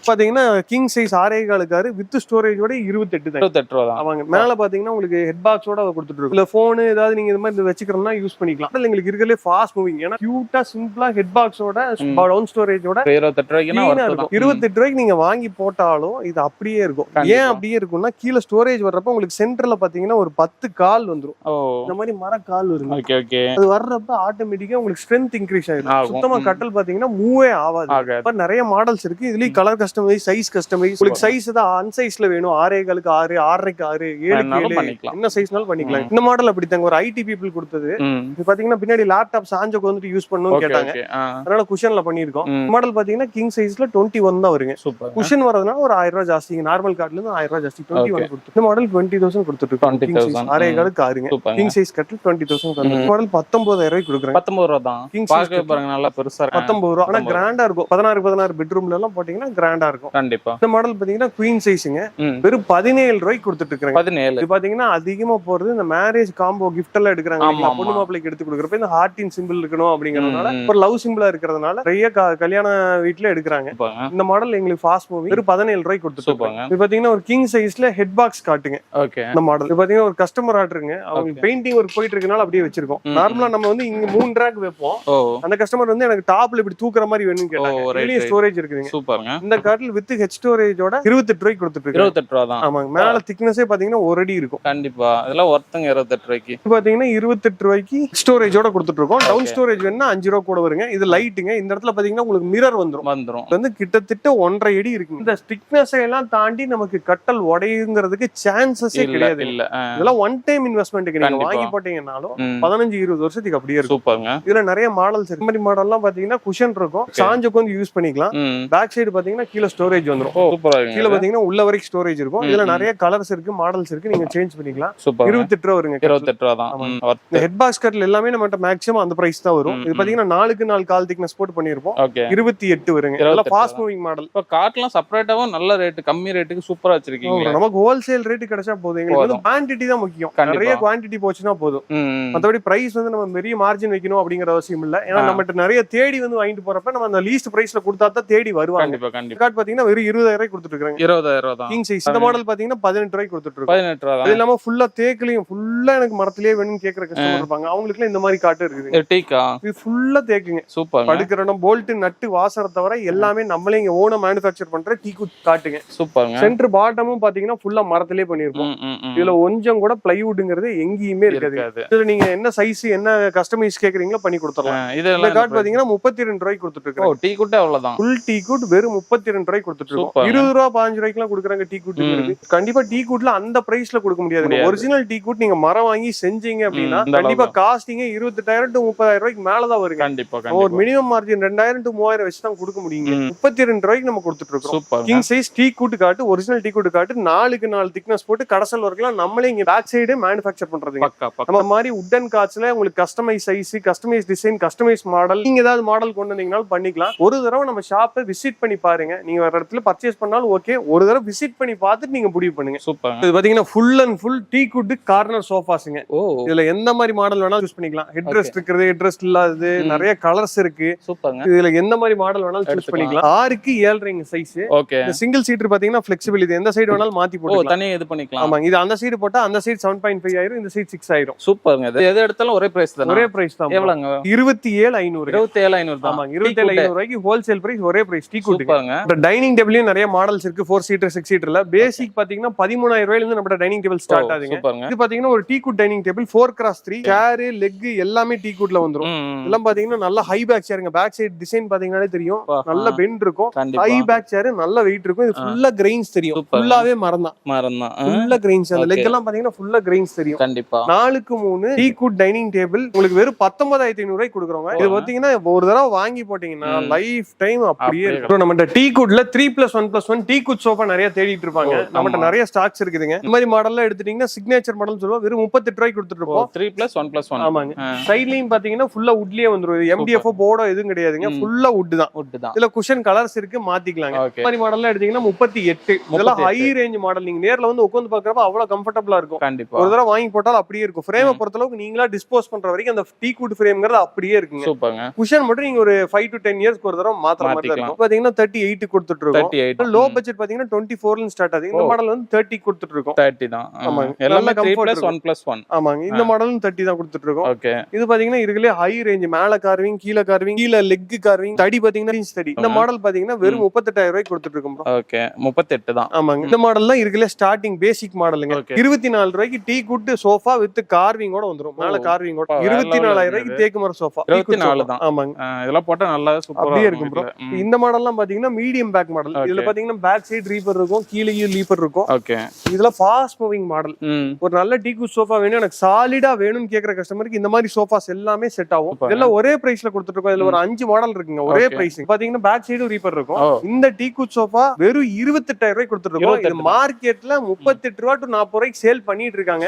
பாத்தீங்கன்னா கிங் சைஸ் 6.25 வித் ஸ்டோரேஜோட 28 ரூபா தான். அவங்க மேல பாத்தீங்கன்னா உங்களுக்கு ஹெட் பாக்ஸோட கொடுத்துட்டு இருக்கோம். இல்ல போன் ஏதாவது நீங்க இந்த மாதிரி வச்சுக்கிறோம்னா யூஸ் பண்ணிக்கலாம். அதுல எங்களுக்கு இருக்கறதுல ஃபாஸ்ட் மூவிங். ஏன்னா கியூட்டா சிம்பிளா ஹெட் பாக்ஸோட டவுன் ஸ்டோரேஜோட 28 ரூபாய்க்கு 28 ரூபாய்க்கு நீங்க வாங்கி போட்டாலும் இது அப்படியே இருக்கும். ஏன் அப்படியே இருக்கும்னா கீழ ஸ்டோரேஜ் வர்றப்ப உங்களுக்கு சென்டர்ல பாத்தீங்கன்னா ஒரு 10 கால் வந்துரும். இந்த மாதிரி மர கால் வரும். அது வர்றப்ப ஆட்டோமேட்டிக்கா உங்களுக்கு ஸ்ட்ரென்த் இன்க்ரீஸ் ஆயிடும். சுத்தமா கட்டல் பாத்தீங்கன்னா மூவே ஆகாது. நிறைய மாடல்ஸ் இருக்கு. இதுலயும் கலர் கஸ்டமைஸ், சைஸ் கஸ்டமைஸ். உங்களுக்கு சைஸ் தான் அன்சைஸ்ல வேணும், 6.25 6, 6.5 6, 7 என்ன சைஸ்னாலும் பண்ணிக்கலாம். இந்த மாடல் அப்படித்தாங்க ஒரு ஐடி பீப்புள் கொடுத்தது. இது பாத்தீங்கன்னா பின்னாடி லேப்டாப் சாஞ்சக்கு வந்துட்டு யூஸ் பண்ணணும்னு கேட்டாங்க, அதனால குஷன்ல பண்ணிருக்கோம். மாடல் பாத்தீங்கன்னா கிங் சைஸ்ல 21 தான் வருங்க. குஷன் வரதுனால ஒரு 1000 ரூபாய் ஜாஸ்தி. நார்மல் கார்ட்ல இருந்து 1000 ரூபாய் ஜாஸ்தி. 21 கொடுத்து இந்த மாடல் 20,000 கொடுத்துட்டு இருக்கோம். 6.25 ஆறுங்க. கிங் சைஸ் கட்டில் 20,000. மாடல் 19,000 ரூபாய்க்கு கொடுக்குறேன். 19 ரூபாய் தான். கிங் சைஸ் பாருங்க நல்லா பெருசா இருக்கு. 19 ரூபாய். ஆனா கிராண்டா இருக்கும். 16 பெட்ரூம்ல எல்லாம் போட்டீங்கன்னா கிராண்டா இருக்கும். கண்டிப்பா. இந்த மாடல் பாத்தீங்கன்னா குயின் சைஸ்ங்க. வெறும் 17 ரூபாய்க்கு கொடுத்துட்டு இருக்காங்க. 17. இது பாத்தீங்கன்னா அதிகமா போறது இந்த மேரேஜ் காம்போ கிஃப்ட் எல்லாம் எடுக்கிறாங்க. பொண்ணு மாப்பிளைக்கு எடுத்து கொடுக்குறப்ப இந்த ஹார்ட்டின் சிம்பிள் இருக்கணும் அப்படிங்கறதுனால ஒரு லவ் சிம்பிளா இருக்கிறதுனால நிறைய கல்யாண வீட்டுல எடுக்கிறாங்க. இந்த மாடல் எங்களுக்கு ஃபாஸ்ட் மூவி வெறும் 17 ரூபாய்க்கு கொடுத்துட்டு இருப்பாங்க. இது பாத்தீங்கன்னா ஒரு கிங் சைஸ்ல ஹெட் பாக்ஸ் காட்டுங்க. இந்த மாடல் இது பாத்தீங்கன்னா ஒரு கஸ்டமர் ஆர்டருங்க. அவங்க பெயிண்டிங் ஒர்க் போயிட்டு இருக்கனால அப்படியே வச்சிருக்கோம். நார்மலா நம்ம வந்து இங்க 3 ரேக் வைப்போம். அந்த கஸ்டமர் வந்து எனக்கு டாப்ல இப்படி தூக்குற மாதிரி வேணும்னு கேட்டாங்க. ஸ்டோரேஜ் இருக்குங்க. சூப்பர்ங்க. இந்த கார்டில் வித் ஹெட் ஸ்டோரேஜோட 28 ரூபாய்க்கு கொடுத்துட்டு இருக்கு. 28 ரூபா தான். ஆமாங்க. மேல திக்னஸே பாத்தீங்கன்னா 1 அடி இருக்கும். கண்டிப்பா. இதெல்லாம் ஒர்த்துங்க 28 ரூபாய்க்கு. இது பாத்தீங்கன்னா 28 ரூபாய்க்கு ஸ்டோரேஜோட கொடுத்துட்டு இருக்கோம். டவுன் ஸ்டோரேஜ் வேணும்னா 5 ரூபாய் கூட வருங்க. இது லைட்டுங்க. இந்த இடத்துல பாத்தீங்கன்னா உங்களுக்கு மிரர் வந்துரும். வந்து கிட்டத்தட்ட 1.5 அடி இருக்கு. இந்த திக்னஸ் எல்லாம் தாண்டி நமக்கு கட்டல் உடையுங்கிறதுக்கு சான்சஸே கிடையாது. இதெல்லாம் ஒன் டைம் இன்வெஸ்ட்மென்ட்க்கு நீங்க வாங்கி போட்டீங்கன்னாலும் 15-20 வருஷத்துக்கு அப்படியே இருக்கும். சூப்பர்ங்க. இதுல நிறைய மாடல்ஸ் இருக்கு. இந்த மாதிரி மாடல்லாம் பாத்தீங்கன்னா குஷன் இருக்கும். சாஞ்சுக்கு வந்து யூஸ் பண்ணிக்கலாம். பேக் சைடு பாத்தீங்கன்னா கீழ ஸ்டோரேஜ் வந்துரும். கீழ பாத்தீங்கன்னா உள்ள வரைக்கும் ஸ்டோரேஜ் இருக்கும். இதுல நிறைய கலர்ஸ் இருக்கு, மாடல்ஸ் இருக்கு. நீங்க சேஞ்ச் பண்ணிக்கலாம். 28 ரூபா வருங்க. 28 ரூபா தான். இந்த ஹெட் பாக்ஸ் கட்ல எல்லாமே நம்ம மேக்ஸிமம் அந்த பிரைஸ் தான் வரும். இது பாத்தீங்கன்னா 4க்கு 4 கால் திக்னஸ் போட்டு பண்ணிருப்போம். 28 வருங்க. இதெல்லாம் ஃபாஸ்ட் மூவிங் மாடல். இப்ப கார்ட்லாம் செப்பரேட்டாவும் நல்ல ரேட், கம்மி ரேட்டுக்கு சூப்பரா வச்சிருக்கீங்க. நமக்கு ஹோல்சேல் ரேட் கிடைச்சா போதும். எங்களுக்கு வந்து குவாண்டிட்டி தான் முக்கியம். நிறைய குவாண்டிட்டி போச்சுன்னா போதும். மத்தபடி பிரைஸ் வந்து நம்ம பெரிய மார்ஜின் வைக்கணும் அப்படிங்கிற அவசியம் இல்ல. ஏன்னா நம்மகிட்ட நிறைய தேடி வந்து வாங்கிட்டு போறப்ப நம்ம அந்த லீஸ்ட் பிரைஸ்ல கொடுத்தா தான் தேடி வருவாங்க. கார்ட் பாத்தீங்கன்னா வெறும் 20,000 ரூபாய் கொடுத்துட்டு இருக்காங்க. 20,000 ரூபாய் தான். கிங் சைஸ் இந்த மாடல் பாத்தீங்கன்னா 18 ரூபாய்க்கு கொடுத்துட்டு இருக்கோம். 18 ரூபாய். அது இல்லாம ஃபுல்லா தேக்குலயும் ஃபுல்லா எனக்கு மரத்திலேயே வேணும்னு கேக்குற கஸ்டமர் இருப்பாங்க. அவங்களுக்கு இந்த மாதிரி காட்டு இருக்குது. டீக்கா இது ஃபுல்லா தேக்குங்க. சூப்பர். படுக்கிற இடம் போல்ட் நட்டு வாசர தவிர எல்லாமே நம்மளே இங்க ஓனா மேனுஃபேக்சர் பண்ற டீக்கு காட்டுங்க. சூப்பர்ங்க. சென்டர் பாட்டமும் பாத்தீங்கன்னா ஃபுல்லா மரத்திலேயே பண்ணிருப்போம். இதுல கொஞ்சம் கூட பிளைவுட்ங்கிறது எங்கேயுமே இருக்காது. இதுல நீங்க என்ன சைஸ் என்ன கஸ்டமைஸ் கேக்குறீங்களோ பண்ணி கொடுத்துறலாம். இந்த கார்ட் பாத்தீங்கன்னா 32 ரூபாய்க்கு கொடுத்துட்டு இருக்கோம். டீ குட் அவ்வளவுதான். ஃபுல் டீ குட் வெறும் 32 ரூபாய்க்கு கொடுத்துட்டு இருக்கோம். சூப்பர். 20 ரூபா 15 ரூபாய்க்கு எல்லாம் கொடுக்குறாங்க டீ குட் இருக்கு. கண்டிப்பா டீ குட்ல அந்த பிரைஸ்ல கொடுக்க முடியாது. ஒரிஜினல் டீ குட் நீங்க மரம் வாங்கி செஞ்சீங்க அப்படின்னா கண்டிப்பா காஸ்டிங் 28,000 to 30,000 ரூபாய்க்கு மேலதான் வருங்க. கண்டிப்பா ஒரு மினிமம் மார்ஜின் 2,000 to 3,000 வச்சு தான் கொடுக்க முடியுங்க. 32 ரூபாய்க்கு நம்ம கொடுத்துட்டு இருக்கோம். Super. King size T good காட்டு, ஒரிஜினல் டீ குட் காட்டு 4க்கு 4 திக்னஸ் போட்டு கடசல் வரைக்கும் நம்மளே இங்க பேக் சைடு மேனுஃபேக்சர் பண்றதுங்க. நம்ம மாதிரி உட்டன் காட்ஸ்ல உங்களுக்கு customise size, customise design, customise model, நீங்க ஏதாவது மாடல் கொண்டு வந்தீங்கனாலும் பண்ணிக்கலாம். ஒரு தடவை நம்ம ஷாப்பை விசிட் பண்ணி பாருங்க. நீங்க வேற இடத்துல பர்ச்சேஸ் பண்ணாலும் ஓகே, ஒரு தடவை விசிட் பண்ணி பார்த்துட்டு நீங்க முடிவு பண்ணுங்க. சூப்பர். இது பாத்தீங்கன்னா full and full D cut corner சோஃபாஸ்ங்க. இதுல எந்த மாதிரி மாடல் வேணாலும் சூஸ் பண்ணிக்கலாம். ஹெட் ரெஸ்ட் இருக்குது, ஹெட் ரெஸ்ட் இல்லாதது, நிறைய கலர்ஸ் இருக்கு. சூப்பர்ங்க. இதுல எந்த மாதிரி மாடல் வேணாலும் சூஸ் பண்ணிக்கலாம். 6க்கு 7.5 சைஸ். ஓகே. இந்த சிங்கிள் சீட்டர் பாத்தீங்கன்னா ஃபிளெக்சிபிள், இது எந்த சைடு வேணாலும் மாத்தி போட்டுக்கலாம். தனியா இது பண்ணிக்கலாம். ஆமா, இது அந்த சைடு போட்டா அந்த சைடு 7.5 ஆயிரும், இந்த சைடு 6 ஆயிரும். சூப்பர்ங்க. இது எது எடுத்தாலும் ஒரே பிரைஸ் தான். ஒரே பிரைஸ் தான். எவ்வளவுங்க? 27,500. 27,500 தான். ஆமா, 27,500 ரூபாய்க்கு ஹோல்சேல் பிரைஸ், ஒரே பிரைஸ் டீ குட். சூப்பர்ங்க. இந்த டைனிங் டேபிள்லயும் நிறைய மாடல்ஸ் இருக்கு. 4 சீட்டர் 6 சீட்டர்ல பேசிக் பாத்தீங்கன்னா 13,000 ரூபாயில இருந்து நம்ம டைனிங் டேபிள் ஸ்டார்ட் ஆகுதுங்க. சூப்பர்ங்க. இது பாத்தீங்கன்னா ஒரு tea good dining table 4x3 சேர், லெக் எல்லாமே டீ குட்ல வந்துரும். இதெல்லாம் பாத்தீங்கன்னா நல்ல ஹை பேக் சேருங்க. பேக் சைடு டிசைன் பாத்தீங்கன்னாலே தெரியும், நல்ல பெண்ட் இருக்கும். ஹை பேக் சேர், நல்ல வெயிட் இருக்கும். இது ஃபுல்லா கிரெயின்ஸ் தெரியும். ஃபுல்லாவே மரம் தான். ஃபுல்லா கிரெயின்ஸ். அந்த லெக் எல்லாம் பாத்தீங்கன்னா ஃபுல்லா கிரெயின்ஸ் தெரியும். கண்டிப்பா. 4க்கு 3 டீ குட் டைனிங் டேபிள் உங்களுக்கு வெறும் 19,500 ரூபாய்க்கு கொடுக்குறோங்க. இது பாத்தீங்கன்னா ஒரு தடவை வாங்கி போட்டீங்கன்னா லைஃப் டைம் அப்படியே இருக்கும். நம்ம டீ குட்ல 3+1+1 டீ குட் சோஃபா நிறைய தேடிட்டு இருப்பாங்க. நம்மகிட்ட நிறைய ஸ்டாக்ஸ் இருக்குதுங்க. இந்த மாதிரி மாடல்லாம் எடுத்துட்டீங்கன்னா சிக்னேச்சர் மாடல் சொல்லுவோம், வெறும் 38 ரூபாய்க்கு கொடுத்துட்டு இருப்போம். 3+1+1. ஆமாங்க. சைட்லயும் பாத்தீங்கன்னா ஃபுல்லா வுட்லயே வந்துரும். MDF போர்டோ எதுவும் கிடையாதுங்க, ஃபுல்லா வுட் தான். இதுல குஷன் கலர்ஸ் இருக்கு, மாத்திக்கலாங்க. இந்த மாதிரி மாடல்லாம் எடுத்தீங்கன்னா 38. இதெல்லாம் ஹை ரேஞ்ச் மாடல். நீங்க நேர்ல வந்து உட்கார்ந்து பாக்குறப்ப அவ்வளவு கம்ஃபர்டபுளா இருக்கும். கண்டிப்பா. ஒரு தடவை வாங்கி போட்டாலும் அப்படியே இருக்கும். ஃப்ரேமை பொறுத்தளவுக்கு நீங்களா டிஸ்போஸ் பண்ற வரைக்கும் அந்த டீ குட் ஃப்ரேம்ங்கிறது அப்படியே இருக்குங்க. சூப்பர்ங்க. குஷன் மட்டும் நீங்க ஒரு 5 to 10 இயர்ஸ்க்கு ஒரு தடவை மாத்திர மாதிரி இருக்கும். பாத்தீங்கன்னா 38 கொடுத்துட்டு இருக்கோம். லோ பட்ஜெட் பாத்தீங்கன்னா 24ல ஸ்டார்ட் ஆகுது. இந்த மாடல் வந்து 30 கொடுத்துட்டு இருக்கோம். 30 தான். ஆமாங்க. எல்லாமே 3+1+1. ஆமாங்க. இந்த மாடலும் 30 தான் கொடுத்துட்டு இருக்கோம். ஓகே. இது பாத்தீங்கன்னா இருக்குலே ஹை ரேஞ்ச். மேல கார்விங், கீழ லெக் கார்விங், தடி பாத்தீங்கன்னா இன்ச் தடி. இந்த மாடல் பாத்தீங்கன்னா வெறும் 38,000 ரூபாய்க்கு கொடுத்துட்டு இருக்கோம். ஓகே. 38 தான். ஆமாங்க. இந்த மாடல்லாம் இருக்குலே ஸ்டார்டிங் பேசிக் மாடலுங்க. 24 ரூபாய்க்கு டீ குட் சோஃபா வித் கார்விங்கோட வந்துரும். மேல கார்விங்கோட 24,000 ரூபாய்க்கு தேக்கு மர சோஃபா. 24 தான். ஆமாங்க. இதெல்லாம் போட்டா நல்லா சூப்பரா இருக்கும் ப்ரோ. இந்த மாடல்லாம் பாத்தீங்கன்னா மீடியம் பேக் மாடல். இதுல பாத்தீங்கன்னா பேக் சைடு ரீப்பர் இருக்கும், கீழேயும் லீப்பர் இருக்கும். ஓகே. இதுல ஃபாஸ்ட் மூவிங் மாடல். ஒரு நல்ல டீ குட் சோஃபா வேணும், எனக்கு சாலிடா வேணும்னு கேக்குற கஸ்டமருக்கு இந்த மாதிரி சோஃபாஸ் எல்லாமே செட் ஆகும். இதெல்லாம் ஒரே பிரைஸ்ல கொடுத்துட்டு இருக்கோம். இதுல ஒரு 5 மாடல் இருக்குங்க, ஒரே பிரைஸ். பாத்தீங்கன்னா பேக் சைடு ரீப்பர் இருக்கும். இந்த டீ குட் சோஃபா வெறும் 28,000 ரூபாய்க்கு கொடுத்துட்டு இருக்கோம். இது மார்க்கெட்ல 38 ரூபாய் to 40 ரூபாய்க்கு சேல் பண்ணிட்டு இருக்காங்க.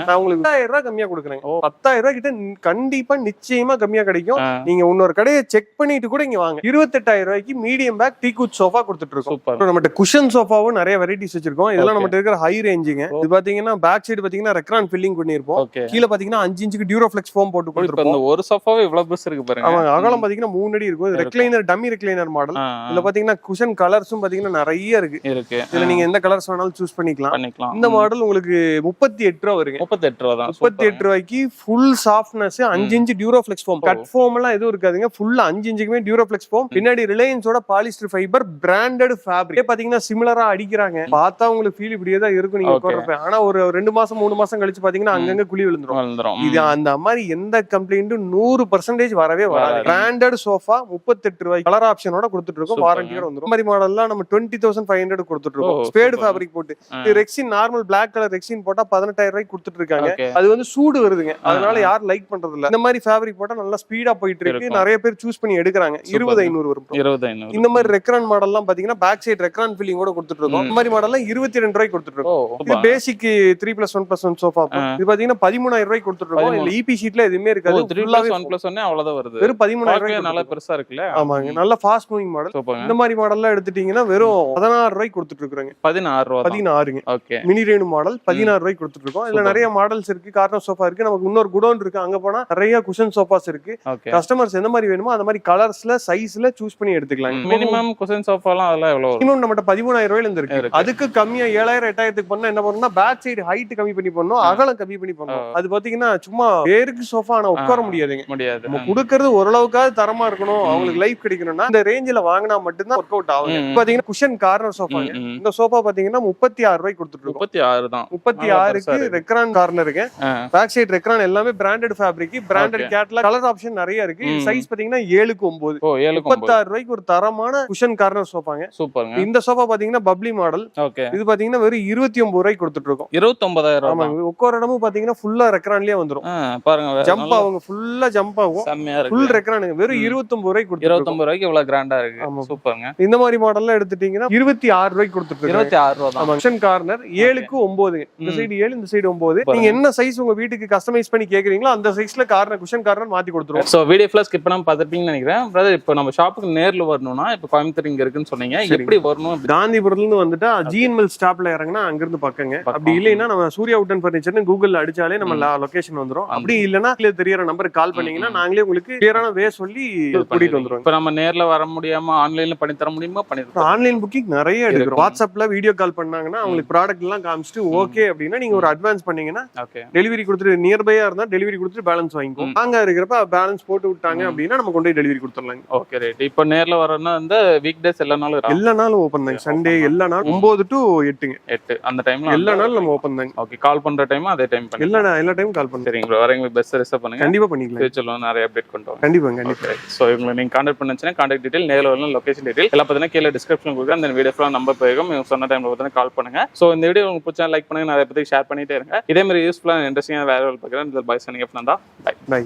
நான் உங்களுக்கு 10,000 ரூபாய் கம்மியா கொடுக்குறேன். 10,000 ரூபாய் கிட்ட கண்டிப்பா நிச்சயமா கம்மியா கிடைக்கும். நீங்க இன்னொரு கடையை செக் பண்ணிட்டு கூட இங்க வாங்க. 28,000 ரூபாய்க்கு medium back teak wood sofa கொடுத்துட்டு இருக்கோம். நம்மகிட்ட குஷன் சோஃபாவும் நிறைய வெரைட்டிஸ் வச்சிருக்கோம். இதெல்லாம் நம்மகிட்ட இருக்கிற ஹை ரேஞ்சுங்க. இது பாத்தீங்கன்னா பேக் சைடு பாத்தீங்கன்னா ரெக்ரான் ஃபில்லிங் பண்ணிருப்போம். கீழ பாத்தீங்கன்னா 5 இன்ச்சுக்கு டியூரோஃப்ளெக்ஸ் ஃபோம் போட்டு கொடுத்துருப்போம். ஒரு சோஃபாவே இவ்வளவு பெருசு இருக்கு பாருங்க. ஆமா, அகலம் பாத்தீங்கன்னா 3 அடி இருக்கும். இது ரெக்லைனர், டம்மி ரெக்லைனர் மாடல். இதுல பாத்தீங்கன்னா குஷன் கலர்ஸும் பாத்தீங்கன்னா நிறைய இருக்கு. இதுல நீங்க எந்த கலர்ஸ் வேணாலும் சூஸ் பண்ணிக்கலாம். இந்த மாடல் உங்களுக்கு 38 ரூபாய் வருங்க. 38 ரூபாய் தான். 38 ரூபாய்க்கு full softness, 5 inch Duroflex foam. Cut foam எல்லாம் எதுவும் இருக்காதுங்க. ஃபுல்லா 5 இன்ச்சுக்குமே டியூரோஃப்ளெக்ஸ் ஃபோம். பின்னாடி ரிலையன்ஸோட பாலிஸ்டர் ஃபைபர் பிராண்டட் ஃபேப்ரிக். பாத்தீங்கன்னா சிமிலரா அடிக்கிறாங்க. பார்த்தா உங்களுக்கு ஃபீல் இப்படியே தான் இருக்கும் நீங்க உட்கார்றப்ப. ஆனா ஒரு 2 மாசம் 3 மாசம் கழிச்சு பாத்தீங்கன்னா அங்கங்க குழி விழுந்துரும். இது அந்த மாதிரி எந்த கம்ப்ளைண்ட்டும் 100% வரவே வராது. பிராண்டட் சோஃபா 38 ரூபாய் கலர் ஆப்ஷனோட கொடுத்துட்டு இருக்கோம். வாரண்டியோட வந்துரும். இந்த மாதிரி மாடல்லாம் நம்ம 20,500 கொடுத்துட்டு இருக்கோம். ஸ்பேட் ஃபேப்ரிக் போட்டு. Rexine normal black colour rexine போட்டா 17,000 ரூபாய்க்கு கொடுத்துட்டு இருக்காங்க. அது வந்து சூடு வருதுங்க, அதனால யாரும் லைக் பண்றது இல்ல. இந்த மாதிரி ஃபேப்ரிக் போட்டா நல்லா ஸ்பீடா போயிட்டு இருக்கு. நிறைய பேர் சூஸ் பண்ணி எடுக்கிறாங்க. 20,500 வரும். 20,500. இந்த மாதிரி ரெக்ரான் மாடல்லாம் பாத்தீங்கன்னா பேக் சைடு ரெக்ரான் ஃபில்லிங் கூட கொடுத்துட்டு இருக்கோம். இந்த மாதிரி மாடல்லாம் 22 ரூபாய்க்கு கொடுத்துட்டு இருக்கோம். இது பேசிக் 3+1+1 சோஃபா. இது பாத்தீங்கன்னா 13,000 ரூபாய்க்கு கொடுத்துட்டு இருக்கோம். இதுல ஈபி ஷீட்ல எதுவுமே இருக்காது. 3+1+1 அவ்வளவுதான் வருது. வெறும் 13,000 ரூபாய்க்கு. நல்லா பெருசா இருக்குல்ல. ஆமாங்க, நல்ல ஃபாஸ்ட் மூவிங் மாடல். இந்த மாதிரி மாடல்லாம் எடுத்துட்டீங்கன்னா வெறும் 16 ரூபாய்க்கு கொடுத்துட்டு இருக்காங்க. 16 ரூபாய். 16ங்க. ஓகே. மினி ரேனு மாடல் 16 ரூபாய்க்கு கொடுத்துட்டு இருக்கோம். இதுல நிறைய மாடல்ஸ் இருக்கு. கார்னர் சோஃபா இருக்கு. நமக்கு இன்னொரு குடோன் இருக்கு, அங்க போனா நிறைய குஷன் சோஃபாஸ் இருக்கு. கஸ்டமர்ஸ் எந்த மாதிரி வேணுமோ அந்த மாதிரி கலர்ஸ்ல சைஸ்ல சூஸ் பண்ணி எடுத்துக்கலாம். மினிமம் குஷன் சோஃபாலாம் அதெல்லாம் எவ்வளவு வரும்? இன்னும் நம்மட்ட 13,000 ரூபாயில இருந்து இருக்கு. அதுக்கு கம்மியா 7,000 8,000க்கு பண்ணா என்ன பண்ணணும்னா பேக் சைடு ஹைட் கம்மி பண்ணி பண்ணணும், அகலம் கம்மி பண்ணி பண்ணணும். அது பாத்தீங்கன்னா சும்மா பேருக்கு சோஃபா ஆனா உட்கார முடியாதுங்க. நம்ம கொடுக்கறது ஓரளவுக்காவது தரமா இருக்கணும், அவங்களுக்கு லைஃப் கிடைக்கணும்னா இந்த ரேஞ்சில வாங்கினா மட்டும்தான் ஒர்க் அவுட் ஆகும். பாத்தீங்கன்னா குஷன் கார்னர் சோஃபா. இந்த சோஃபா பாத்தீங்கன்னா 36 ரூபாய்க்கு கொடுத்துட்டு இருக்கோம். 36 தான். 36க்கு ரெக்ரான் கார்னருக்கு. பேக் சைடு ரெக்ரான் எல்லாமே branded fabric, branded catalogue, colour option நிறைய இருக்கு. சைஸ் பாத்தீங்கன்னா 7க்கு 9. 36 ரூபாய்க்கு ஒரு தரமான குஷன் கார்னர் கார்னர் சோஃபாங்க. சூப்பருங்க. இந்த சோஃபா பாத்தீங்கன்னா பப்ளி மாடல். ஓகே. இது பாத்தீங்கன்னா வெறும் 29 ரூபாய்க்கு கொடுத்துட்டு இருக்கோம். 29,000. ஆமாங்க. உட்கார இடமும் பாத்தீங்கன்னா ஃபுல்லா ரெக்ரான்லயே வந்துரும். பாருங்க ஜம்ப் ஆகுங்க, ஃபுல்லா ஜம்ப் ஆகும். செம்மையா இருக்கு. ஃபுல் ரெக்ரானுங்க. வெறும் 29 ரூபாய்க்கு கொடுத்துட்டு 29 ரூபாய்க்கு இவ்வளவு கிராண்டா இருக்கு. சூப்பருங்க. இந்த மாதிரி மாடல்லாம் எடுத்துட்டீங்கன்னா 26 ரூபாய்க்கு கொடுத்துட்டு இருக்கோம். 26 ரூபாய் தான். குஷன் கார்னர் 7க்கு 9. இந்த சைடு 7, இந்த சைடு 9. நீங்க என்ன சைஸ் உங்க வீட்டுக்கு கஸ்டமைஸ் பண்ணி கேக்குறீங்களோ அந்த சைஸ்ல குஷன் கார்னர் மாத்தி கொடுத்துருவோம். சோ வீடியோ ஃபுல்லா ஸ்கிப் பண்ணாம பாத்துட்டீங்கன்னு நினைக்கிறேன். பிரதர் இப்போ நம்ம ஷாப்புக்கு நேர்ல வரணும்னா இப்போ கோயம்புத்தூர் இங்க இருக்குன்னு சொன்னீங்க. எப்படி வரணும்? காந்திபுரத்துல இருந்து வந்துட்டா ஜிஎன்எல் ஸ்டாப்ல இறங்கினா அங்க இருந்து பக்கங்க. அப்படி இல்லைன்னா நம்ம சூர்யா உட்டன் ஃபர்னிச்சர்னு கூகுள்ல அடிச்சாலே நம்ம லொகேஷன் வந்துரும். அப்படி இல்லைன்னா தெரியற நம்பருக்கு கால் பண்ணீங்கன்னா நாங்களே உங்களுக்கு கிளியரான வே சொல்லி கூட்டிட்டு வந்துருவோம். இப்போ நம்ம நேர்ல வர முடியாம ஆன்லைன்ல பண்ணி தர முடியுமா? பண்ணிருக்கோம். ஆன்லைன் புக்கிங் நிறைய எடுக்கிறோம். வாட்ஸ்அப்ல வீடியோ கால் பண்ணாங்கன்னா அவங்களுக்கு ப்ராடக்ட் எல்லாம் காமிச்சிட்டு ஓகே அப்படின்னா நீங்க ஒரு அட்வான்ஸ் பண்ணீங்கன்னா டெலிவரி கொடுத்துட்டு நியர்பையா இருந்தா டெலிவரி கொடுத்துட்டு பேலன்ஸ் வாங்கிக்கும். அங்க இருக்கிறப்ப பேலன்ஸ் போட்டு விட்டாங்க அப்படின்னா நம்ம கொண்டு போய் டெலிவரி கொடுத்துடலாம். Okay right. இப்போ நேர்ல வரணும்னா இந்த வீக் டேஸ் எல்லா நாளும் ஓபன் தாங்க. சண்டே எல்லா நாளும் 9 to 8ங்க. 8 அந்த டைம்ல எல்லா நாளும் நம்ம ஓபன் தாங்க. ஓகே. கால் பண்ற டைம் அதே டைம் பண்ணி எல்லா டைம் கால் பண்ணுங்க. சரிங்க ப்ரோ. வரங்க பெஸ்ட் ரிசர்வ் பண்ணுங்க. கண்டிப்பா பண்ணிக்கலாம். ஃபியூச்சர்ல நிறைய அப்டேட் கொண்டு வாங்க. கண்டிப்பா. சோ இவங்களை நீங்க கான்டாக்ட் பண்ணீங்கன்னா கான்டாக்ட் டீடைல், நேர்ல வரணும், லொகேஷன் டீடைல் எல்லாம் பார்த்தீங்கன்னா கீழே டிஸ்கிரிப்ஷன் கொடுக்குறேன். அந்த வீடியோ ஃபுல்லா நம்பர் போகும். இவங்க சொன்ன டைம்ல பார்த்தீங்கன்னா கால் பண்ணுங்க. சோ இந்த வீடியோ உங்களுக்கு பிடிச்சா லைக் பண்ணுங்க, நிறைய பேருக்கு ஷேர் பண்ணிட்டே இருங்க. இதே மாதிரி யூஸ்ஃபுல்லா இன்ட்ரெஸ்டிங்கா வேற பார்க்குறேன். பாய் சனிங். பை.